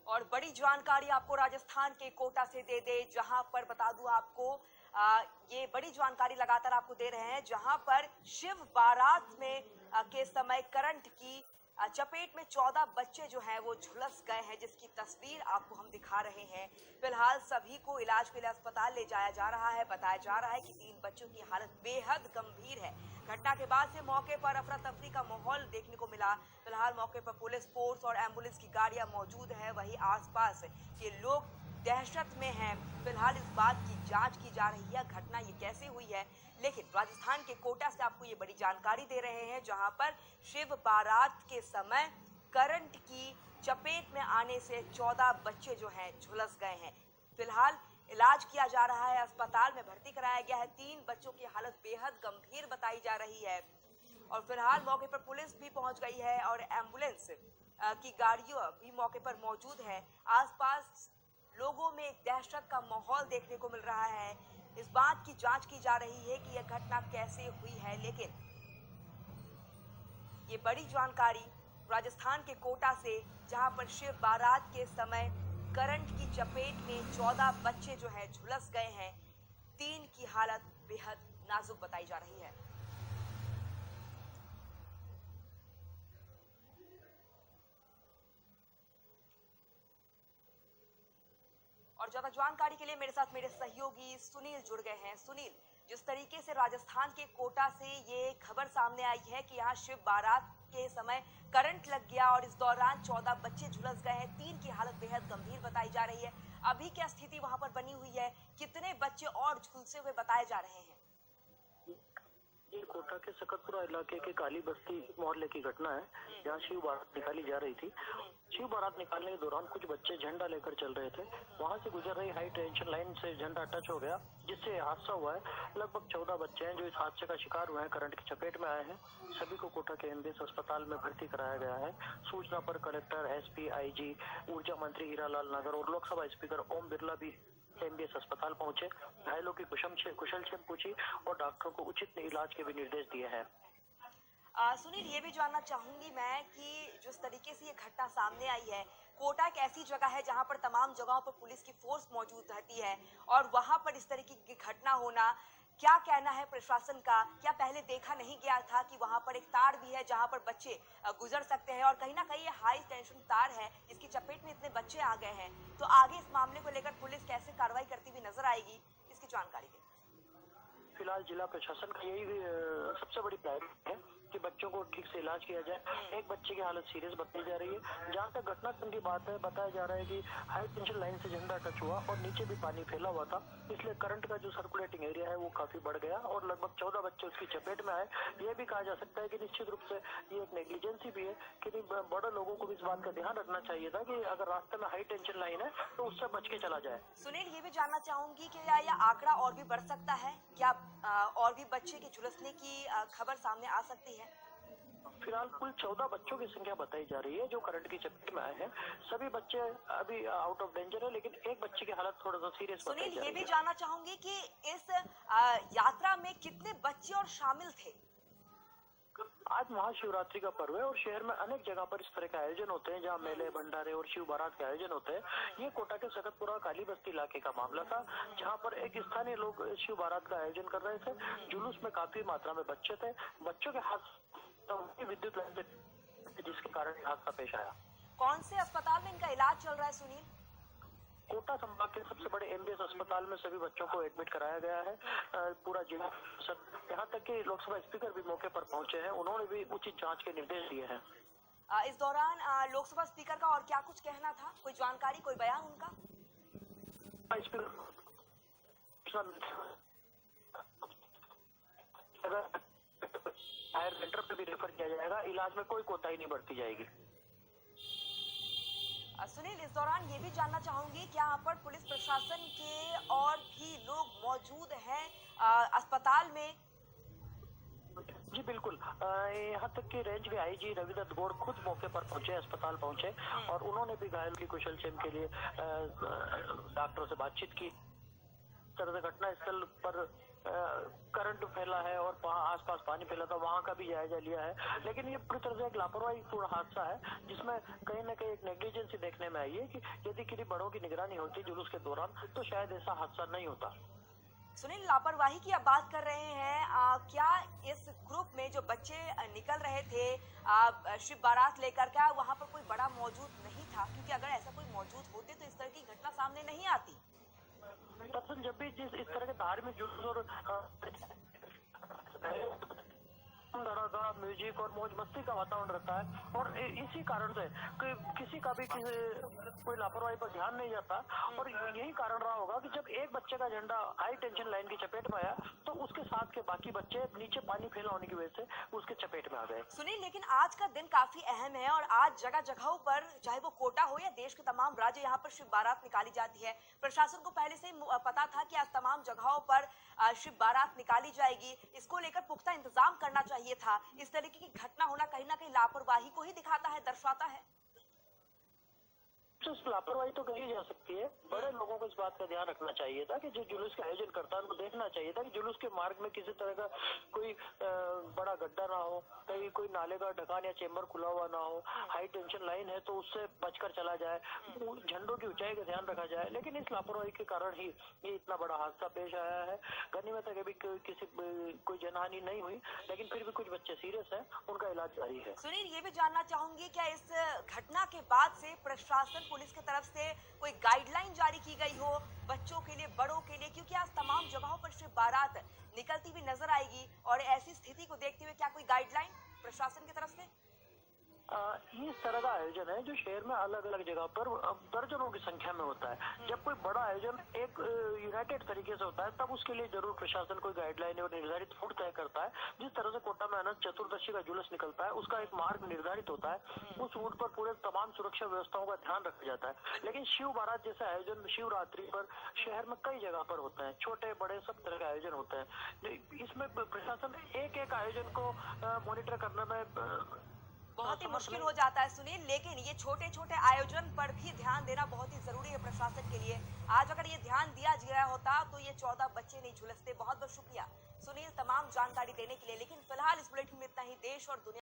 और बड़ी जानकारी आपको राजस्थान के कोटा से दे दे, जहां पर बता दूं आपको ये बड़ी जानकारी लगातार आपको दे रहे हैं, जहां पर शिव बारात में के समय करंट की चपेट में 14 बच्चे जो हैं वो झुलस गए हैं, जिसकी तस्वीर आपको हम दिखा रहे हैं। फिलहाल सभी को इलाज के लिए अस्पताल ले जाया जा रहा है। बताया जा रहा है कि 3 बच्चों की हालत बेहद गंभीर है। घटना के बाद से मौके पर अफरा तफरी का माहौल देखने को मिला। फिलहाल मौके पर पुलिस फोर्स और एम्बुलेंस की गाड़ियां मौजूद है, वहीं आसपास के लोग दहशत में हैं। फिलहाल इस बात की जांच की जा रही है, घटना ये कैसे हुई है। लेकिन राजस्थान के कोटा से आपको ये बड़ी जानकारी दे रहे हैं, जहां पर शिव बारात के समय करंट की चपेट में आने से 14 बच्चे जो हैं झुलस गए हैं। फिलहाल इलाज किया जा रहा है, अस्पताल में भर्ती कराया गया है। 3 बच्चों की हालत बेहद गंभीर बताई जा रही है और फिलहाल मौके पर पुलिस भी पहुंच गई है और एम्बुलेंस की गाड़ियां भी मौके पर मौजूद है। आसपास लोगों में एक दहशत का माहौल देखने को मिल रहा है। इस बात की जांच की जा रही है कि यह घटना कैसे हुई है। लेकिन ये बड़ी जानकारी राजस्थान के कोटा से, जहां पर शिव बारात के समय करंट की चपेट में 14 बच्चे जो हैं झुलस गए हैं। 3 की हालत बेहद नाजुक बताई जा रही है। और ज्यादा जानकारी के लिए मेरे साथ मेरे सहयोगी सुनील जुड़ गए हैं। सुनील, जिस तरीके से राजस्थान के कोटा से ये खबर सामने आई है कि यहाँ शिव बारात के समय करंट लग गया और इस दौरान 14 बच्चे झुलस गए हैं, 3 की हालत बेहद गंभीर बताई जा रही है। अभी क्या स्थिति वहां पर बनी हुई है, कितने बच्चे और झुलसे हुए बताए जा रहे हैं? ये कोटा के सकतपुरा इलाके के काली बस्ती मोहल्ले की घटना है, जहाँ शिव बारात निकाली जा रही थी। शिव बारात निकालने के दौरान कुछ बच्चे झंडा लेकर चल रहे थे। वहां से गुजर रही हाई टेंशन लाइन से झंडा टच हो गया, जिससे हादसा हुआ है। लगभग 14 बच्चे हैं जो इस हादसे का शिकार हुए हैं, करंट की चपेट में आए हैं। सभी को कोटा के एमबीएस अस्पताल में भर्ती कराया गया है। सूचना पर कलेक्टर, एसपी, आईजी, ऊर्जा मंत्री हीरालाल नगर और लोकसभा स्पीकर ओम बिरला भी एमबीएस अस्पताल पहुंचे। घायलों की कुशलक्षेम पूछी और डॉक्टरों को उचित इलाज के भी निर्देश दिए हैं। सुनील, ये भी जानना चाहूंगी मैं कि जिस तरीके से ये घटना सामने आई है, कोटा एक ऐसी जगह है जहां पर तमाम जगहों पर पुलिस की फोर्स मौजूद रहती है और वहां पर इस तरीके की घटना होना, क्या कहना है प्रशासन का? क्या पहले देखा नहीं गया था कि वहां पर एक तार भी है जहां पर बच्चे गुजर सकते हैं और कहीं ना कहीं ये हाई टेंशन तार है, इसकी चपेट में इतने बच्चे आ गए हैं, तो आगे इस मामले को लेकर पुलिस कैसे कार्रवाई करती हुई नजर आएगी, इसकी जानकारी दें। फिलहाल जिला प्रशासन का यही सबसे बड़ी प्रायोरिटी है कि बच्चों को ठीक से इलाज किया जाए। एक बच्चे की हालत सीरियस बताई जा रही है। जहाँ तक घटनाक्रम की बात है, बताया जा रहा है कि हाई टेंशन लाइन से झंडा टच हुआ और नीचे भी पानी फैला हुआ था, इसलिए करंट का जो सर्कुलेटिंग एरिया है वो काफी बढ़ गया और लगभग 14 बच्चे उसकी चपेट में आए। यह भी कहा जा सकता है कि निश्चित रूप से ये एक नेग्लिजेंसी भी है कि बड़े लोगों को भी इस बात का ध्यान रखना चाहिए था कि अगर रास्ते में हाई टेंशन लाइन है तो उससे बच के चला जाए। सुनील, ये भी जानना चाहूंगी कि क्या यह आंकड़ा और भी बढ़ सकता है? क्या और भी बच्चे के झुलसने की खबर सामने आ सकती है? फिलहाल कुल 14 बच्चों की संख्या बताई जा रही है जो करंट की चपेट में आए हैं। सभी बच्चे अभी आउट ऑफ डेंजर है, लेकिन एक बच्चे की हालत थोड़ा सा सीरियस बताई जा रही है। सुनील, ये भी जानना चाहूंगी कि इस यात्रा में कितने बच्चे और शामिल थे? आज महाशिवरात्रि का पर्व है और शहर में अनेक जगह पर इस तरह के आयोजन होते हैं, जहाँ मेले, भंडारे और शिव बारात के आयोजन होते हैं। ये कोटा के सकतपुरा काली बस्ती इलाके का मामला था, जहाँ पर एक स्थानीय लोग शिव बारात का आयोजन कर रहे थे। जुलूस में काफी मात्रा में बच्चे थे। बच्चों के हाथ विद्युत लाइन से, जिसके कारण हादसा पेश आया। कौन से अस्पताल में इनका इलाज चल रहा है सुनील? कोटा संभाग के सबसे बड़े एमबीएस अस्पताल में सभी बच्चों को एडमिट कराया गया है। पूरा जिला, यहाँ तक कि लोकसभा स्पीकर भी मौके पर पहुंचे हैं, उन्होंने भी उचित जांच के निर्देश दिए हैं। इस दौरान लोकसभा स्पीकर का और क्या कुछ कहना था? कोई जानकारी, कोई बयान उनका? हायर सेंटर पे भी रेफर किया जाएगा, इलाज में कोई कोताही नहीं बरती जाएगी। सुनील, इस दौरान ये भी जानना चाहूंगी, क्या यहाँ पर पुलिस प्रशासन के और भी लोग मौजूद हैं अस्पताल में? जी बिल्कुल, यहाँ तक कि रेंज के आईजी रविदत्त गौड़ खुद मौके पर पहुंचे, अस्पताल पहुंचे और उन्होंने भी घायल की कुशलक्षेम के लिए डॉक्टरों से बातचीत की। तरह से घटना स्थल पर करंट फैला है और आसपास पानी फैला था, वहां का भी जायजा लिया है। लेकिन ये पूरी तरह से एक लापरवाही पूर्ण हादसा है, जिसमें कहीं न कहीं एक नेग्लिजेंसी देखने में आई है कि यदि किसी बड़ों की निगरानी होती जुलूस के दौरान तो शायद ऐसा हादसा नहीं होता। सुनील, लापरवाही की आप बात कर रहे हैं। क्या इस ग्रुप में जो बच्चे निकल रहे थे शिव बारात लेकर, क्या वहां पर कोई बड़ा मौजूद नहीं था? क्योंकि अगर ऐसा कोई मौजूद होते तो इस तरह की घटना सामने नहीं आती। दरअसल जब भी जिस इस तरह के धार्मिक जुलूस और धड़ाका म्यूजिक और मौज मस्ती का वातावरण रहता है, और इसी कारण से किसी का भी कोई लापरवाही पर ध्यान नहीं जाता। और यही कारण रहा होगा कि जब एक बच्चे का झंडा हाई टेंशन लाइन की चपेट में आया तो उसके साथ के बाकी बच्चे नीचे पानी फैला होने की वजह से उसके चपेट में आ गए। सुनील, लेकिन आज का दिन काफी अहम है और आज जगह जगहों पर, चाहे वो कोटा हो या देश के तमाम राज्य, यहाँ पर शिव बारात निकाली जाती है। प्रशासन को पहले से ही पता था कि आज तमाम जगहों पर शिव बारात निकाली जाएगी। इसको लेकर पुख्ता इंतजाम करना चाहिए था। इस तरीके की घटना होना कहीं ना कहीं लापरवाही को ही दिखाता है, दर्शाता है। लापरवाही तो कही जा सकती है। बड़े लोगों को इस बात का ध्यान रखना चाहिए था कि जो जुलूस का आयोजन करता है उनको देखना चाहिए था कि जुलूस के मार्ग में किसी तरह का कोई बड़ा गड्ढा ना हो, कहीं कोई नाले का ढक्कन या चेम्बर खुला हुआ ना हो, हाई टेंशन लाइन है तो उससे बचकर चला जाए, झंडों की ऊंचाई का ध्यान रखा जाए। लेकिन इस लापरवाही के कारण ही ये इतना बड़ा हादसा पेश आया है। गनीमत है कि अभी कोई जनहानि नहीं हुई, लेकिन फिर भी कुछ बच्चे सीरियस है, उनका इलाज जारी है। सुनील, ये भी जानना चाहूंगी, क्या इस घटना के बाद से प्रशासन, पुलिस की तरफ से कोई गाइडलाइन जारी की गई हो बच्चों के लिए, बड़ों के लिए? क्योंकि आज तमाम जगहों पर शिव बारात निकलती हुई नजर आएगी और ऐसी स्थिति को देखते हुए क्या कोई गाइडलाइन प्रशासन की तरफ से? इस तरह का आयोजन है जो शहर में अलग अलग जगह पर दर्जनों की संख्या में होता है। जब कोई बड़ा आयोजन एक यूनाइटेड तरीके से होता है तब उसके लिए जरूर प्रशासन कोई गाइडलाइन और निर्धारित रूट तय करता है। जिस तरह से कोटा में अनंत चतुर्दशी का जुलूस निकलता है, उसका एक मार्ग निर्धारित होता है। उस रूट पर पूरे तमाम सुरक्षा व्यवस्थाओं का ध्यान रखा जाता है। लेकिन शिव बारात जैसे आयोजन शिवरात्रि पर शहर में कई जगह पर होते हैं, छोटे बड़े सब तरह के आयोजन होते हैं। इसमें प्रशासन एक एक आयोजन को मॉनिटर करने में बहुत ही मुश्किल हो जाता है सुनील, लेकिन ये छोटे छोटे आयोजन पर भी ध्यान देना बहुत ही जरूरी है प्रशासन के लिए। आज अगर ये ध्यान दिया गया होता तो ये 14 बच्चे नहीं झुलसते। बहुत बहुत शुक्रिया सुनील तमाम जानकारी देने के लिए। लेकिन फिलहाल इस बुलेटिन में इतना ही। देश और दुनिया